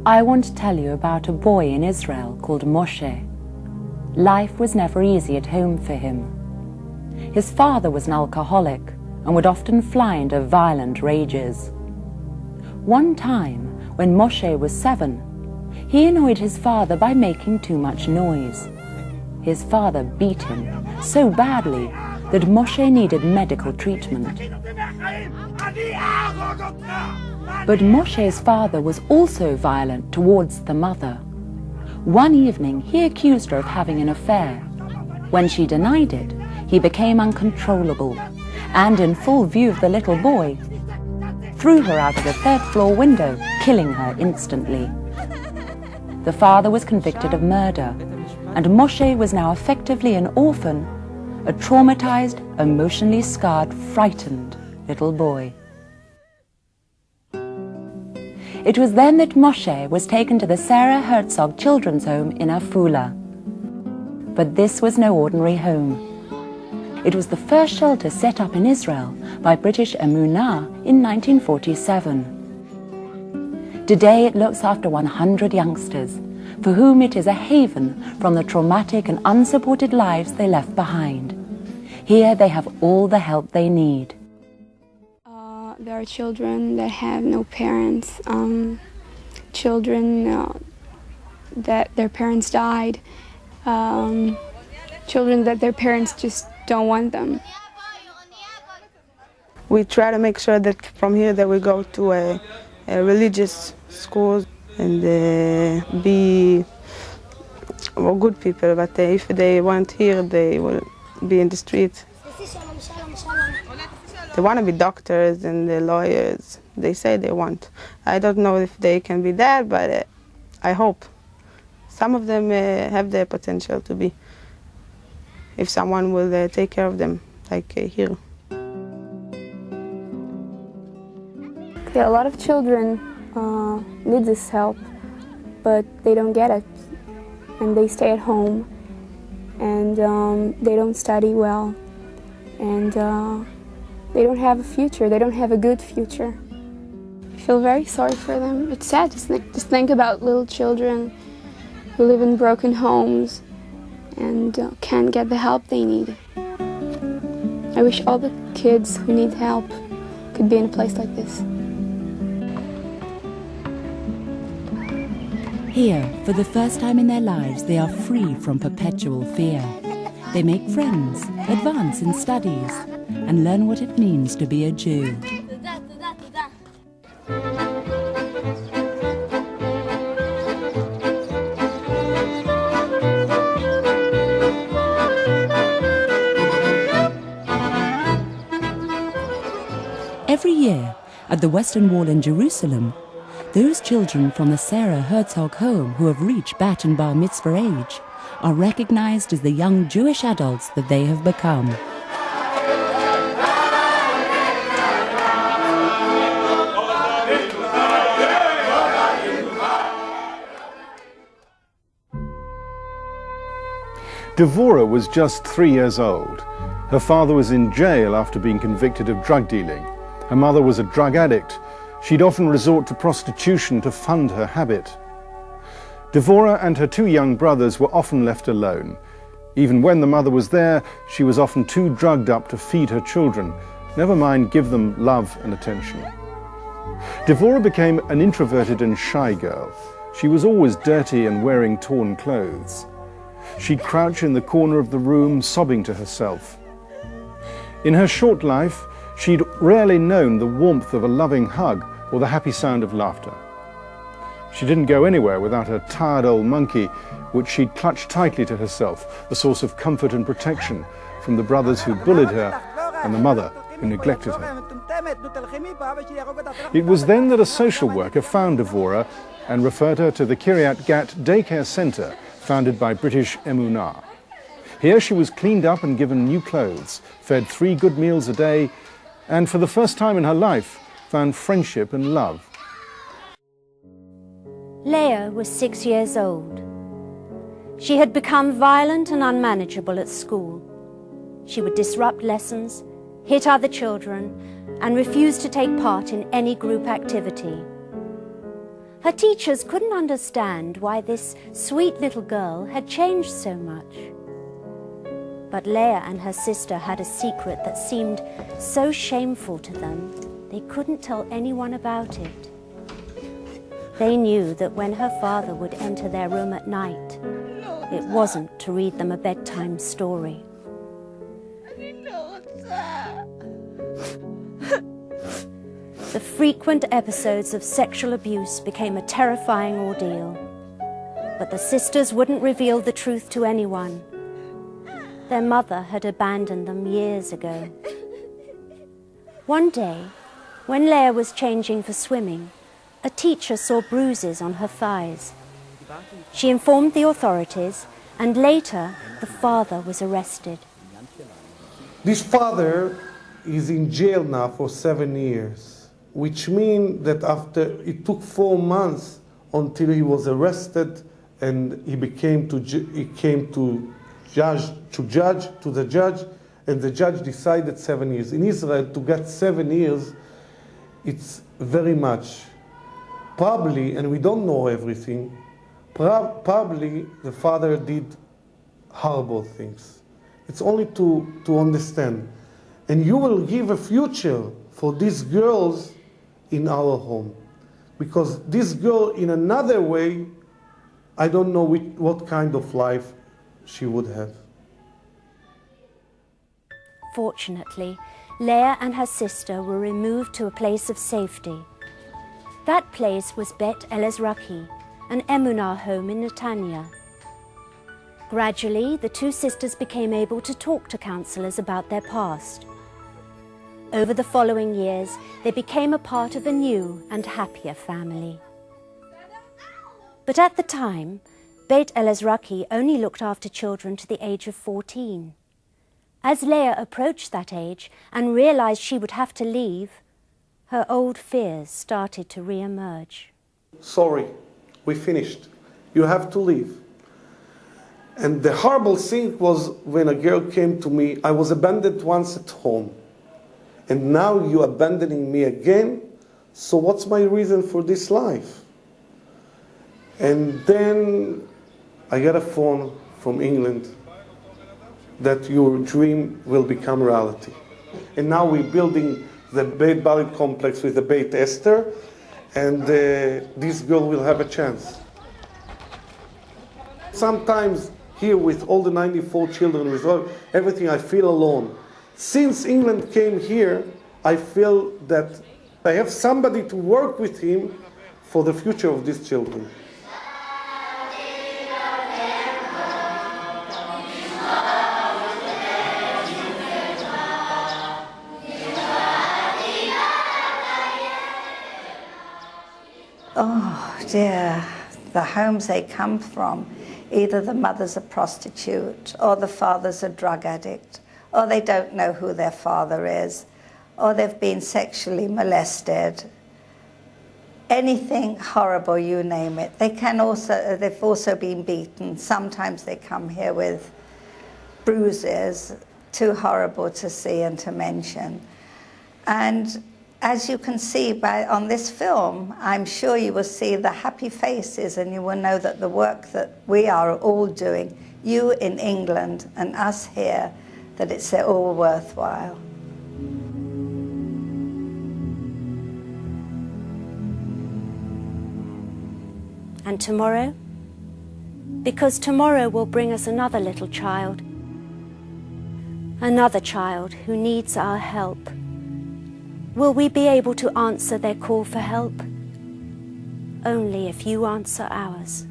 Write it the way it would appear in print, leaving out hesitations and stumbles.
I want to tell you about a boy in Israel called Moshe. Life was never easy at home for him. His father was an alcoholic and would often fly into violent rages. One time, when Moshe was 7, he annoyed his father by making too much noise. His father beat him so badly that Moshe needed medical treatment. But Moshe's father was also violent towards the mother. One evening, he accused her of having an affair. When she denied it, he became uncontrollable and, in full view of the little boy, threw her out of the 3rd floor window, killing her instantly. The father was convicted of murder, and Moshe was now effectively an orphan, a traumatized, emotionally scarred, frightened little boy. It was then that Moshe was taken to the Sarah Herzog Children's Home in Afula. But this was no ordinary home. It was the first shelter set up in Israel by British Emunah in 1947. Today it looks after 100 youngsters, for whom it is a haven from the traumatic and unsupported lives they left behind. Here they have all the help they need. There are children that have no parents, children that their parents died, children that their parents just don't want them. We try to make sure that from here that we go to a religious school and be good people, but if they want here, they will be in the street. They want to be doctors and lawyers. They say they want. I don't know if they can be that, but I hope. Some of them have the potential to be, if someone will take care of them, like here. Yeah, a lot of children need this help, but they don't get it. And they stay at home, and they don't study well, and they don't have a future. They don't have a good future. I feel very sorry for them. It's sad to just think about little children who live in broken homes and can't get the help they need. I wish all the kids who need help could be in a place like this. Here, for the first time in their lives, they are free from perpetual fear. They make friends, advance in studies, and learn what it means to be a Jew. Every year, at the Western Wall in Jerusalem, those children from the Sarah Herzog home who have reached Bat and Bar Mitzvah age are recognized as the young Jewish adults that they have become. Devorah was just 3 years old. Her father was in jail after being convicted of drug dealing. Her mother was a drug addict. She'd often resort to prostitution to fund her habit. Devorah and her 2 young brothers were often left alone. Even when the mother was there, she was often too drugged up to feed her children, never mind give them love and attention. Devorah became an introverted and shy girl. She was always dirty and wearing torn clothes. She'd crouch in the corner of the room, sobbing to herself. In her short life, she'd rarely known the warmth of a loving hug or the happy sound of laughter. She didn't go anywhere without her tired old monkey, which she'd clutched tightly to herself, a source of comfort and protection from the brothers who bullied her and the mother who neglected her. It was then that a social worker found Devorah and referred her to the Kiryat Gat daycare center founded by British Emunah. Here she was cleaned up and given new clothes, fed 3 good meals a day, and for the first time in her life, found friendship and love. Leah was 6 years old. She had become violent and unmanageable at school. She would disrupt lessons, hit other children, and refuse to take part in any group activity. Her teachers couldn't understand why this sweet little girl had changed so much. But Leah and her sister had a secret that seemed so shameful to them, they couldn't tell anyone about it. They knew that when her father would enter their room at night, it wasn't to read them a bedtime story. The frequent episodes of sexual abuse became a terrifying ordeal, but the sisters wouldn't reveal the truth to anyone. Their mother had abandoned them years ago. One day, when Leah was changing for swimming, a teacher saw bruises on her thighs. She informed the authorities, and later the father was arrested. This father is in jail now for 7 years, which means that after it took 4 months until he was arrested and he came to the judge, and the judge decided 7 years. In Israel, to get 7 years, it's very much. Probably, and we don't know everything, probably the father did horrible things. It's only to understand. And you will give a future for these girls in our home. Because this girl, in another way, I don't know what kind of life she would have. Fortunately, Leah and her sister were removed to a place of safety. That place was Bet Elezraki, an Emunah home in Netanya. Gradually, the two sisters became able to talk to counselors about their past. Over the following years, they became a part of a new and happier family. But at the time, Bet Elezraki only looked after children to the age of 14. As Leah approached that age and realized she would have to leave, her old fears started to re-emerge. Sorry, we finished. You have to leave. And the horrible thing was when a girl came to me, I was abandoned once at home. And now you're abandoning me again? So what's my reason for this life? And then I got a phone from England that your dream will become reality. And now we're building the Beit Bali complex with the Beit Esther, and this girl will have a chance. Sometimes here with all the 94 children, with everything, I feel alone. Since England came here, I feel that I have somebody to work with him for the future of these children. Oh dear, the homes they come from, either the mother's a prostitute, or the father's a drug addict, or they don't know who their father is, or they've been sexually molested. Anything horrible, you name it. They've also been beaten. Sometimes they come here with bruises, too horrible to see and to mention. And as you can see on this film, I'm sure you will see the happy faces, and you will know that the work that we are all doing, you in England and us here, that it's all worthwhile. And tomorrow? Because tomorrow will bring us another little child. Another child who needs our help. Will we be able to answer their call for help? Only if you answer ours.